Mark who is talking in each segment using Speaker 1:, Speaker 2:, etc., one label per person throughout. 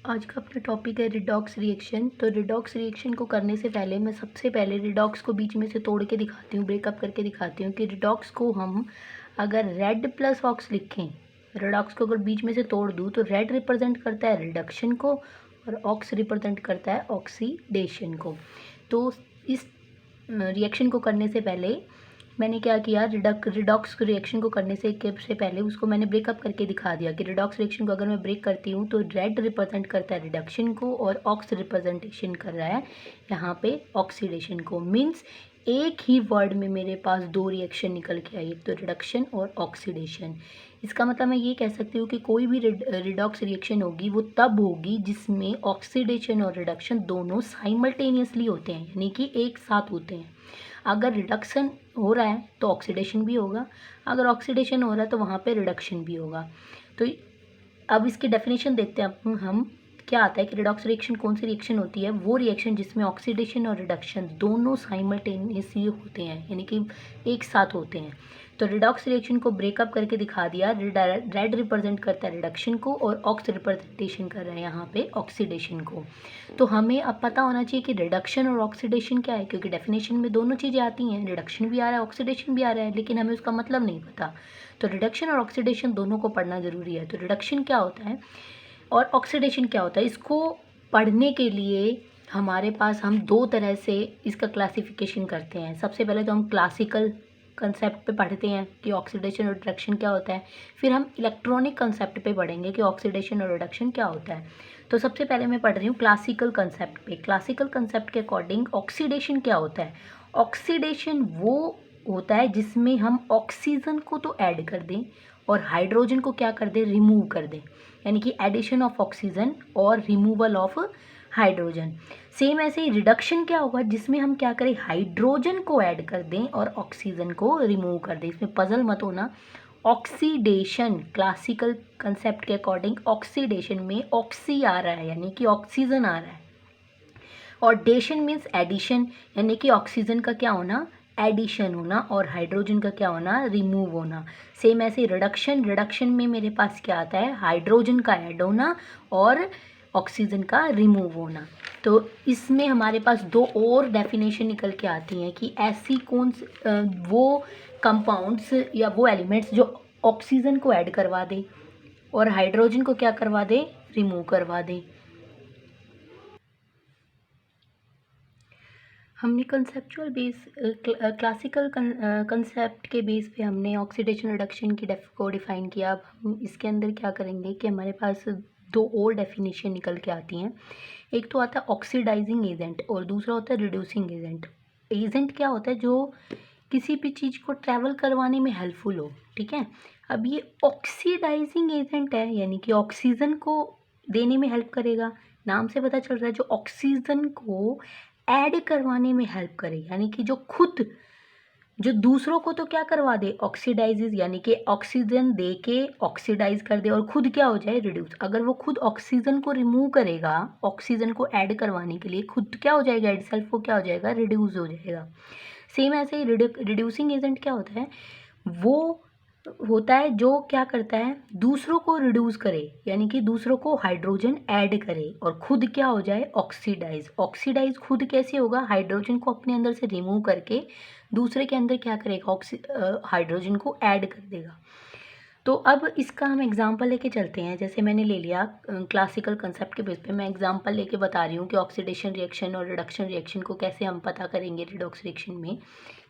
Speaker 1: आज का अपना टॉपिक है रिडॉक्स रिएक्शन। तो रिडॉक्स रिएक्शन को करने से पहले मैं सबसे पहले रिडॉक्स को बीच में से तोड़ के दिखाती हूँ, ब्रेकअप करके दिखाती हूँ कि रिडॉक्स को हम अगर रेड प्लस ऑक्स लिखें, रिडॉक्स को अगर बीच में से तोड़ दूँ तो रेड रिप्रेजेंट करता है रिडक्शन को और ऑक्स रिप्रेजेंट करता है ऑक्सीडेशन को। तो इस रिएक्शन को करने से पहले मैंने क्या किया, रिडॉक्स रिएक्शन को करने से पहले उसको मैंने ब्रेकअप करके दिखा दिया कि रिडॉक्स रिएक्शन को अगर मैं ब्रेक करती हूँ तो रेड रिप्रेजेंट करता है रिडक्शन को और ऑक्स रिप्रेजेंटेशन कर रहा है यहाँ पे ऑक्सीडेशन को। मीन्स एक ही वर्ड में मेरे पास दो रिएक्शन निकल के आई, एक तो रिडक्शन और ऑक्सीडेशन। इसका मतलब मैं ये कह सकती हूँ कि कोई भी रिडॉक्स रिएक्शन होगी वो तब होगी जिसमें ऑक्सीडेशन और रिडक्शन दोनों साइमल्टेनियसली होते हैं, यानी कि एक साथ होते हैं। अगर रिडक्शन हो रहा है तो ऑक्सीडेशन भी होगा, अगर ऑक्सीडेशन हो रहा है तो वहाँ पे रिडक्शन भी होगा। तो अब इसकी डेफिनेशन देखते हैं हम क्या आता है कि रिडॉक्स रिएक्शन कौन सी रिएक्शन होती है। वो रिएक्शन जिसमें ऑक्सीडेशन और रिडक्शन दोनों साइमल्टेनियसली होते हैं, यानी कि एक साथ होते हैं। तो रिडॉक्स रिएक्शन को ब्रेकअप करके दिखा दिया। रेड रिप्रेजेंट करता है रिडक्शन को और ऑक्स रिप्रेजेंटेशन कर रहा है यहाँ पे ऑक्सीडेशन को। तो हमें अब पता होना चाहिए कि रिडक्शन और ऑक्सीडेशन क्या है, क्योंकि डेफिनेशन में दोनों चीज़ें आती हैं, रिडक्शन भी आ रहा है ऑक्सीडेशन भी आ रहा है, लेकिन हमें उसका मतलब नहीं पता। तो रिडक्शन और ऑक्सीडेशन दोनों को पढ़ना ज़रूरी है। तो रिडक्शन क्या होता है और ऑक्सीडेशन क्या होता है, इसको पढ़ने के लिए हमारे पास हम दो तरह से इसका क्लासिफिकेशन करते हैं। सबसे पहले तो हम क्लासिकल कंसेप्ट पे पढ़ते हैं कि ऑक्सीडेशन और रिडक्शन क्या होता है, फिर हम इलेक्ट्रॉनिक कंसेप्ट पे पढ़ेंगे कि ऑक्सीडेशन और रिडक्शन क्या होता है। तो सबसे पहले मैं पढ़ रही हूँ क्लासिकल कंसेप्ट पे। क्लासिकल कंसेप्ट के अकॉर्डिंग ऑक्सीडेशन क्या होता है। ऑक्सीडेशन वो होता है जिसमें हम ऑक्सीजन को तो ऐड कर दें और हाइड्रोजन को क्या कर दें, रिमूव कर दें, यानी कि एडिशन ऑफ ऑक्सीजन और रिमूवल ऑफ हाइड्रोजन। सेम ऐसे ही रिडक्शन क्या होगा, जिसमें हम क्या करें, हाइड्रोजन को ऐड कर दें और ऑक्सीजन को रिमूव कर दें। इसमें पजल मत होना। ऑक्सीडेशन क्लासिकल कंसेप्ट के अकॉर्डिंग ऑक्सीडेशन में ऑक्सी आ रहा है, यानी कि ऑक्सीजन आ रहा है, और डेशन मीन्स एडिशन, यानी कि ऑक्सीजन का क्या होना, एडिशन होना, और हाइड्रोजन का क्या होना, रिमूव होना। सेम ऐसे रिडक्शन में मेरे पास क्या आता है, हाइड्रोजन का ऐड होना और ऑक्सीजन का रिमूव होना। तो इसमें हमारे पास दो और डेफिनेशन निकल के आती हैं कि ऐसी वो कंपाउंड्स या वो एलिमेंट्स जो ऑक्सीजन को ऐड करवा दे और हाइड्रोजन को क्या करवा दे, रिमूव करवा दे। हमने कंसेप्चुअल बेस क्लासिकल कंसेप्ट के बेस पे हमने ऑक्सीडेशन रिडक्शन की को डिफ़ाइन किया। अब हम इसके अंदर क्या करेंगे कि हमारे पास दो और डेफिनेशन निकल के आती हैं। एक तो आता है ऑक्सीडाइजिंग एजेंट और दूसरा होता है रिड्यूसिंग एजेंट। एजेंट क्या होता है, जो किसी भी चीज़ को ट्रैवल करवाने में हेल्पफुल हो, ठीक है। अब ये ऑक्सीडाइजिंग एजेंट है, यानी कि ऑक्सीजन को देने में हेल्प करेगा। नाम से पता चल रहा है जो ऑक्सीजन को ऐड करवाने में हेल्प करे, यानी कि जो दूसरों को तो क्या करवा दे, ऑक्सीडाइजेज, यानी कि ऑक्सीजन दे के ऑक्सीडाइज कर दे और खुद क्या हो जाए, रिड्यूस। अगर वो खुद ऑक्सीजन को रिमूव करेगा, ऑक्सीजन को ऐड करवाने के लिए खुद क्या हो जाएगा, इट सेल्फ वो क्या हो जाएगा, रिड्यूस हो जाएगा। सेम ऐसे ही रिड्यूसिंग एजेंट क्या होता है, वो होता है जो क्या करता है, दूसरों को रिड्यूस करे, यानी कि दूसरों को हाइड्रोजन ऐड करे और खुद क्या हो जाए, ऑक्सीडाइज। ऑक्सीडाइज खुद कैसे होगा, हाइड्रोजन को अपने अंदर से रिमूव करके दूसरे के अंदर क्या करेगा, हाइड्रोजन को ऐड कर देगा। तो अब इसका हम एग्जांपल लेके चलते हैं। जैसे मैंने ले लिया क्लासिकल कंसेप्ट के बेस पे, मैं एग्जांपल लेके बता रही हूँ कि ऑक्सीडेशन रिएक्शन और रिडक्शन रिएक्शन को कैसे हम पता करेंगे। रिडॉक्स रिएक्शन में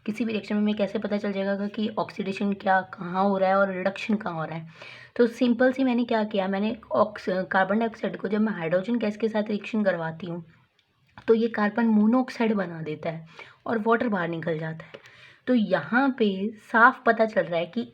Speaker 1: किसी भी रिएक्शन में हमें कैसे पता चल जाएगा कि ऑक्सीडेशन क्या कहाँ हो रहा है और रिडक्शन कहाँ हो रहा है। तो सिंपल सी मैंने क्या किया, मैंने कार्बन डाइऑक्साइड को जब मैं हाइड्रोजन गैस के साथ रिएक्शन करवाती हूँ तो ये कार्बन मोनोऑक्साइड बना देता है और वाटर बाहर निकल जाता है। तो यहाँ पे साफ पता चल रहा है कि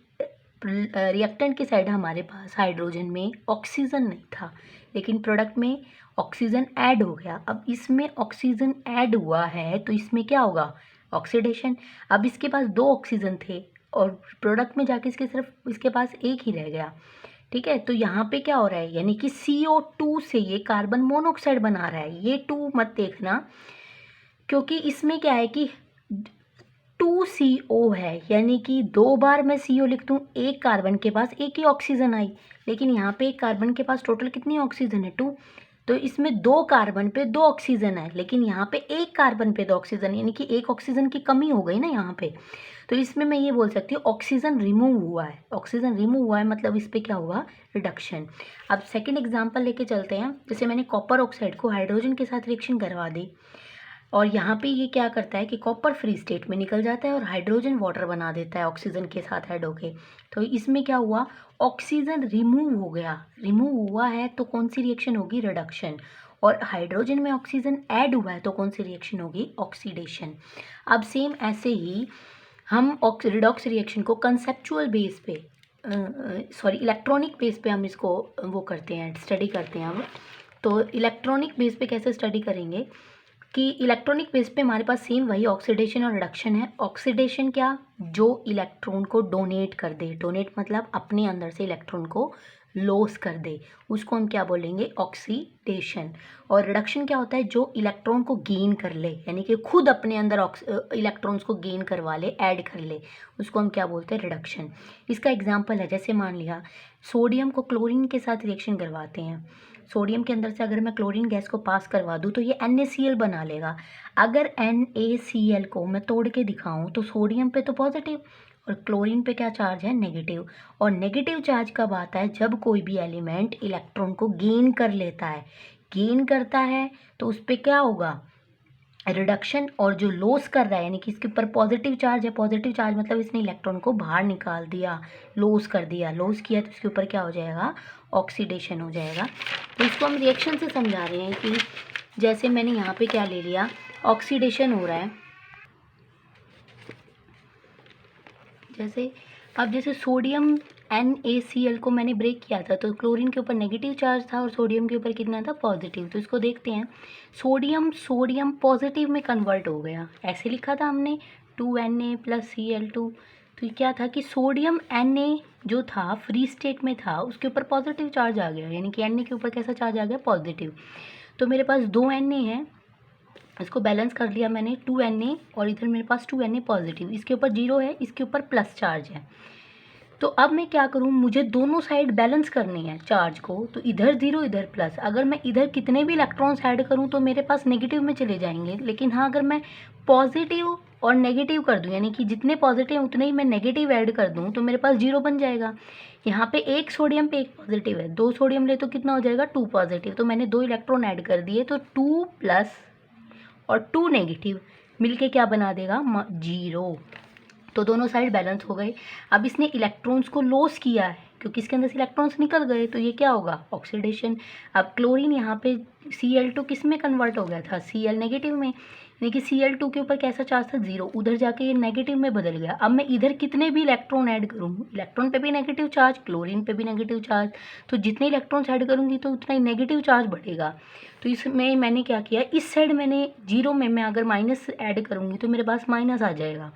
Speaker 1: रिएक्टेंट की साइड हमारे पास हाइड्रोजन में ऑक्सीजन नहीं था, लेकिन प्रोडक्ट में ऑक्सीजन ऐड हो गया। अब इसमें ऑक्सीजन ऐड हुआ है तो इसमें क्या होगा, ऑक्सीडेशन। अब इसके पास दो ऑक्सीजन थे और प्रोडक्ट में जाके इसके पास एक ही रह गया, ठीक है। तो यहाँ पे क्या हो रहा है, यानी कि CO2 से ये कार्बन मोनोऑक्साइड बना रहा है। ये 2 मत देखना, क्योंकि इसमें क्या है कि 2CO है, यानी कि दो बार मैं CO लिख दूँ, एक कार्बन के पास एक ही ऑक्सीजन आई, लेकिन यहाँ पे एक कार्बन के पास टोटल कितनी ऑक्सीजन है, 2। तो इसमें 2 कार्बन पे 2 ऑक्सीजन है, लेकिन यहाँ पे 1 कार्बन पे 2 ऑक्सीजन, यानी कि 1 ऑक्सीजन की कमी हो गई ना यहाँ पे। तो इसमें मैं ये बोल सकती हूँ ऑक्सीजन रिमूव हुआ है। ऑक्सीजन रिमूव हुआ है मतलब इस पे क्या हुआ, रिडक्शन। अब सेकंड एग्जांपल लेके चलते हैं। जैसे मैंने कॉपर ऑक्साइड को हाइड्रोजन के साथ रिएक्शन करवा दी, और यहाँ पे ये क्या करता है कि कॉपर फ्री स्टेट में निकल जाता है और हाइड्रोजन वाटर बना देता है ऑक्सीजन के साथ ऐड होके। तो इसमें क्या हुआ, ऑक्सीजन रिमूव हो गया। रिमूव हुआ है तो कौन सी रिएक्शन होगी, रिडक्शन। और हाइड्रोजन में ऑक्सीजन ऐड हुआ है तो कौन सी रिएक्शन होगी, ऑक्सीडेशन। अब सेम ऐसे ही हम रिडॉक्स रिएक्शन को कंसेप्चुअल बेस पे सॉरी इलेक्ट्रॉनिक बेस पे हम इसको वो करते हैं, स्टडी करते हैं हम। तो इलेक्ट्रॉनिक बेस पे कैसे स्टडी करेंगे कि इलेक्ट्रॉनिक बेस पे हमारे पास सेम वही ऑक्सीडेशन और रिडक्शन है। ऑक्सीडेशन क्या, जो इलेक्ट्रॉन को डोनेट कर दे, डोनेट मतलब अपने अंदर से इलेक्ट्रॉन को लॉस कर दे, उसको हम क्या बोलेंगे, ऑक्सीडेशन। और रिडक्शन क्या होता है, जो इलेक्ट्रॉन को गेन कर ले, यानी कि खुद अपने अंदर इलेक्ट्रॉन्स को गेन करवा ले, ऐड कर ले, उसको हम क्या बोलते हैं, रिडक्शन। इसका एग्जांपल है, जैसे मान लिया सोडियम को क्लोरीन के साथ रिएक्शन करवाते हैं। सोडियम के अंदर से अगर मैं क्लोरीन गैस को पास करवा दूँ तो ये NaCl बना लेगा। अगर NaCl को मैं तोड़ के दिखाऊं तो सोडियम पे तो पॉजिटिव और क्लोरीन पे क्या चार्ज है, नेगेटिव। और नेगेटिव चार्ज कब आता है, जब कोई भी एलिमेंट इलेक्ट्रॉन को गेन कर लेता है। गेन करता है तो उस पर क्या होगा, रिडक्शन। और जो लॉस कर रहा है, यानी कि इसके ऊपर पॉजिटिव चार्ज है, पॉजिटिव चार्ज मतलब इसने इलेक्ट्रॉन को बाहर निकाल दिया, लॉस कर दिया। लॉस किया तो इसके ऊपर क्या हो जाएगा, ऑक्सीडेशन हो जाएगा। तो इसको हम रिएक्शन से समझा रहे हैं कि जैसे मैंने यहाँ पे क्या ले लिया, ऑक्सीडेशन हो रहा है। जैसे सोडियम NaCl को मैंने ब्रेक किया था तो क्लोरीन के ऊपर नेगेटिव चार्ज था और सोडियम के ऊपर कितना था, पॉजिटिव। तो इसको देखते हैं, सोडियम पॉजिटिव में कन्वर्ट हो गया। ऐसे लिखा था हमने 2Na + Cl2। तो ये क्या था कि सोडियम Na जो था फ्री स्टेट में था, उसके ऊपर पॉजिटिव चार्ज आ गया, यानी कि Na के ऊपर कैसा चार्ज आ गया, पॉजिटिव। तो मेरे पास 2 Na है, इसको बैलेंस कर लिया मैंने 2Na, और इधर मेरे पास 2Na पॉजिटिव, इसके ऊपर 0 है, इसके ऊपर प्लस चार्ज है। तो अब मैं क्या करूँ, मुझे दोनों साइड बैलेंस करनी है चार्ज को। तो इधर 0 इधर प्लस, अगर मैं इधर कितने भी इलेक्ट्रॉन्स ऐड करूँ तो मेरे पास नेगेटिव में चले जाएंगे। लेकिन हाँ, अगर मैं पॉजिटिव और नेगेटिव कर दूँ, यानी कि जितने पॉजिटिव उतने ही मैं नेगेटिव ऐड कर दूँ, तो मेरे पास 0 बन जाएगा। यहाँ पे 1 सोडियम पे 1 पॉजिटिव है, 2 सोडियम ले तो कितना हो जाएगा, 2 पॉजिटिव। तो मैंने 2 इलेक्ट्रॉन ऐड कर दिए, तो 2 प्लस और 2 नेगेटिव मिलके क्या बना देगा, 0। तो दोनों साइड बैलेंस हो गए। अब इसने इलेक्ट्रॉन्स को लॉस किया है क्योंकि इसके अंदर से इलेक्ट्रॉन्स निकल गए, तो ये क्या होगा, ऑक्सीडेशन। अब क्लोरीन यहाँ पे Cl2 किस में कन्वर्ट हो गया था, Cl नेगेटिव में, यानी कि Cl2 के ऊपर कैसा चार्ज था, 0, उधर जाके ये नेगेटिव में बदल गया। अब मैं इधर कितने भी इलेक्ट्रॉन ऐड करूँ, इलेक्ट्रॉन पे भी नेगेटिव चार्ज, क्लोरीन पे भी नेगेटिव चार्ज, तो जितने इलेक्ट्रॉन्स ऐड करूँगी तो उतना ही नेगेटिव चार्ज बढ़ेगा। तो इसमें मैंने क्या किया, इस साइड मैंने 0 में मैं अगर माइनस ऐड करूँगी तो मेरे पास माइनस आ जाएगा।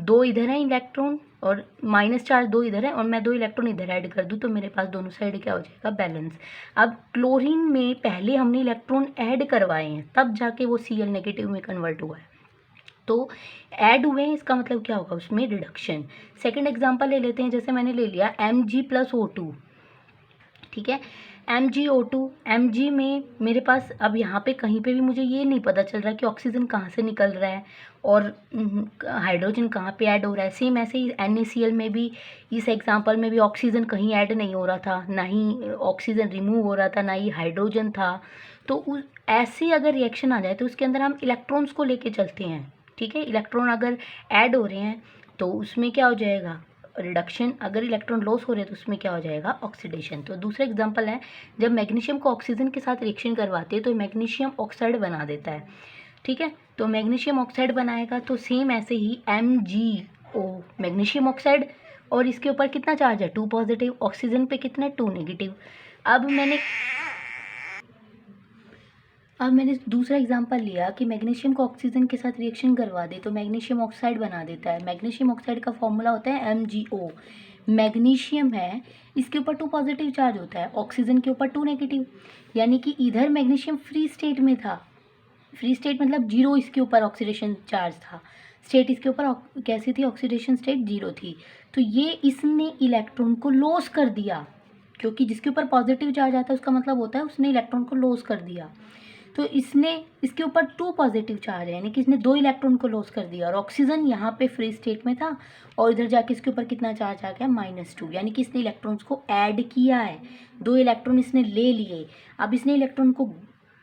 Speaker 1: 2 इधर है इलेक्ट्रॉन और माइनस चार्ज 2 इधर है, और मैं 2 इलेक्ट्रॉन इधर ऐड कर दूँ तो मेरे पास दोनों साइड क्या हो जाएगा, बैलेंस। अब क्लोरीन में पहले हमने इलेक्ट्रॉन ऐड करवाए हैं, तब जाके वो Cl नेगेटिव में कन्वर्ट हुआ है। तो ऐड हुए हैं, इसका मतलब क्या होगा, उसमें रिडक्शन। सेकंड एग्जांपल ले लेते हैं, जैसे मैंने ले लिया Mg + O2, ठीक है, MgO2। Mg में मेरे पास अब यहाँ पे कहीं पे भी मुझे ये नहीं पता चल रहा कि ऑक्सीजन कहाँ से निकल रहा है और हाइड्रोजन कहाँ पे ऐड हो रहा है। सेम ऐसे ही NaCl में भी, इस एग्जांपल में भी ऑक्सीजन कहीं ऐड नहीं हो रहा था, ना ही ऑक्सीजन रिमूव हो रहा था, ना ही हाइड्रोजन था। तो ऐसे अगर रिएक्शन आ जाए तो उसके अंदर हम इलेक्ट्रॉन्स को लेके चलते हैं, ठीक है। इलेक्ट्रॉन अगर ऐड हो रहे हैं तो उसमें क्या हो जाएगा, रिडक्शन। अगर इलेक्ट्रॉन लॉस हो रहे हैं तो उसमें क्या हो जाएगा, ऑक्सीडेशन। तो दूसरा एग्जांपल है, जब मैग्नीशियम को ऑक्सीजन के साथ रिएक्शन करवाते हैं तो मैग्नीशियम ऑक्साइड बना देता है, ठीक है। तो मैग्नीशियम ऑक्साइड बनाएगा तो सेम ऐसे ही MgO, मैग्नीशियम ऑक्साइड, और इसके ऊपर कितना चार्ज है, 2 पॉजिटिव, ऑक्सीजन पे कितना, 2 नेगेटिव। अब मैंने दूसरा एग्जांपल लिया कि मैग्नीशियम को ऑक्सीजन के साथ रिएक्शन करवा दे तो मैग्नीशियम ऑक्साइड बना देता है। मैग्नीशियम ऑक्साइड का फॉर्मूला होता है MgO। मैग्नीशियम है, इसके ऊपर 2 पॉजिटिव चार्ज होता है, ऑक्सीजन के ऊपर 2 नेगेटिव, यानी कि इधर मैग्नीशियम फ्री स्टेट में था। फ्री स्टेट मतलब 0 इसके ऊपर ऑक्सीडेशन चार्ज था, स्टेट इसके ऊपर कैसी थी, ऑक्सीडेशन स्टेट 0 थी। तो ये इसने इलेक्ट्रॉन को लॉस कर दिया, क्योंकि जिसके ऊपर पॉजिटिव चार्ज आता है उसका मतलब होता है उसने इलेक्ट्रॉन को लॉस कर दिया। तो इसने इसके ऊपर 2 पॉजिटिव चार्ज है, यानी कि इसने 2 इलेक्ट्रॉन को लॉस कर दिया, और ऑक्सीजन यहाँ पे फ्री स्टेट में था और इधर जाके इसके ऊपर कितना चार्ज आ गया -2, यानी कि इसने इलेक्ट्रॉन्स को ऐड किया है, 2 इलेक्ट्रॉन इसने ले लिए। अब इसने इलेक्ट्रॉन को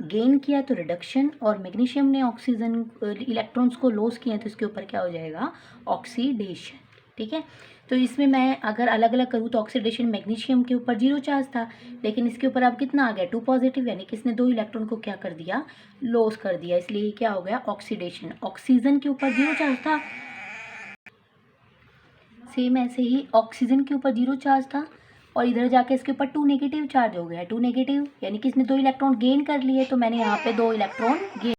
Speaker 1: गेन किया तो रिडक्शन, और मैग्नीशियम ने ऑक्सीजन इलेक्ट्रॉन्स को लॉस किया तो इसके ऊपर क्या हो जाएगा, ऑक्सीडेशन। ठीक है, तो इसमें मैं अगर अलग अलग करूँ तो ऑक्सीडेशन मैग्नीशियम के ऊपर 0 चार्ज था, लेकिन इसके ऊपर अब कितना आ गया 2 पॉजिटिव, यानी कि इसने 2 इलेक्ट्रॉन को क्या कर दिया, लॉस कर दिया, इसलिए क्या हो गया ऑक्सीडेशन। ऑक्सीजन के ऊपर 0 चार्ज था, सेम ऐसे ही ऑक्सीजन के ऊपर 0 चार्ज था और इधर जाके इसके ऊपर 2 नेगेटिव चार्ज हो गया, 2 नेगेटिव यानी कि इसने 2 इलेक्ट्रॉन गेन कर लिए, तो मैंने यहाँ पे 2 इलेक्ट्रॉन गेन